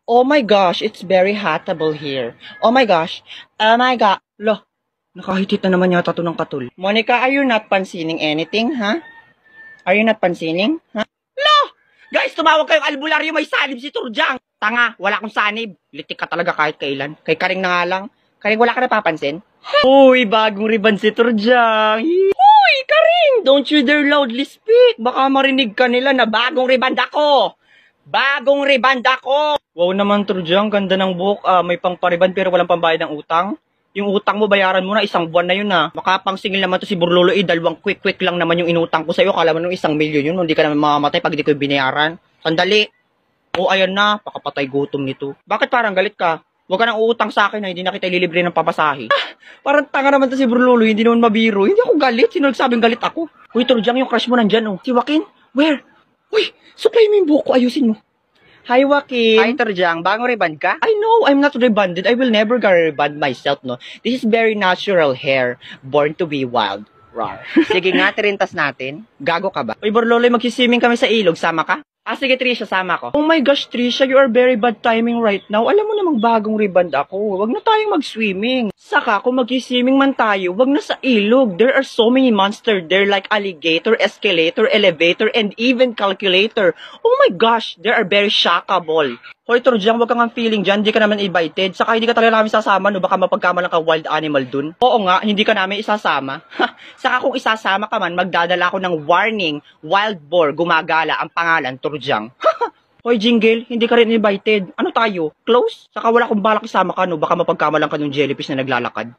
Oh my gosh, it's very hotable here. Oh my gosh. Oh my god. Lo, nakahitit na naman yata to ng katul. Monica, are you not pansining anything, ha? Are you not pansining, ha? Lo! Guys, tumawag kayong albularyo, may sanib si Turjang. Tanga, wala akong sanib. Litik ka talaga kahit kailan. Kay Karing na nga lang. Karing, wala ka napapansin? Uy, bagong riban si Turjang. Uy, Karing, don't you dare loudly speak. Baka marinig ka nila na bagong ribanda ko. Bagong ribanda ko! Wow naman, Turjang, ganda ng buhok. May pangpariban pero walang pambayad ng utang. Yung utang mo, bayaran mo na, 1 buwan na yun na. Makapangsingil naman to si Burlolo, 2 quick lang naman yung inutang ko sa'yo. Kala mo nung 1 milyon yun, hindi ka naman mamamatay pag di ko binayaran. Sandali. O, ayan na, pakapatay gutom nito. Bakit parang galit ka? Huwag ka nang uutang sa akin na hindi na kita ililibre ng papasahe. Parang tanga naman to si Burlolo, hindi naman mabiro. Hindi ako galit, sino nagsabing galit ako? Uy, Turjang, yung crush mo nandyan, oh. Si Joaquin? Where? Uy, suklay mo yung buhok ko, ayusin mo. Hi, Joaquin. Hi, Turjang. Bagong reband ka? I know, I'm not rebanded. I will never reband myself, no? This is very natural hair, born to be wild. Rar. Sige nga, tirintas natin. Gago ka ba? Uy, Borloloy, magsisiming kami sa ilog. Sama ka? Sige, Trisha, sama ko. Oh my gosh, Trisha, you are very bad timing right now. Alam mo namang bagong reband ako. Wag na tayong mag-swimming. Saka, kung mag-swimming man tayo, wag na sa ilog. There are so many monsters there like alligator, escalator, elevator, and even calculator. Oh my gosh, they are very shockable. Hoy, Turjang, wag kang feeling dyan. Hindi ka naman invited. Saka, hindi ka talaga namin sasama, no? Baka mapagkamalang ka wild animal dun. Oo nga, hindi ka namin isasama. Saka, kung isasama ka man, magdadala ako ng warning. Wild boar, gumagala, ang pangalan, Turjang. Hoy, Jingle, hindi ka rin invited. Ano tayo? Close? Saka wala akong balak isama ka, no? Baka mapagkamalang ka ng jellyfish na naglalakad.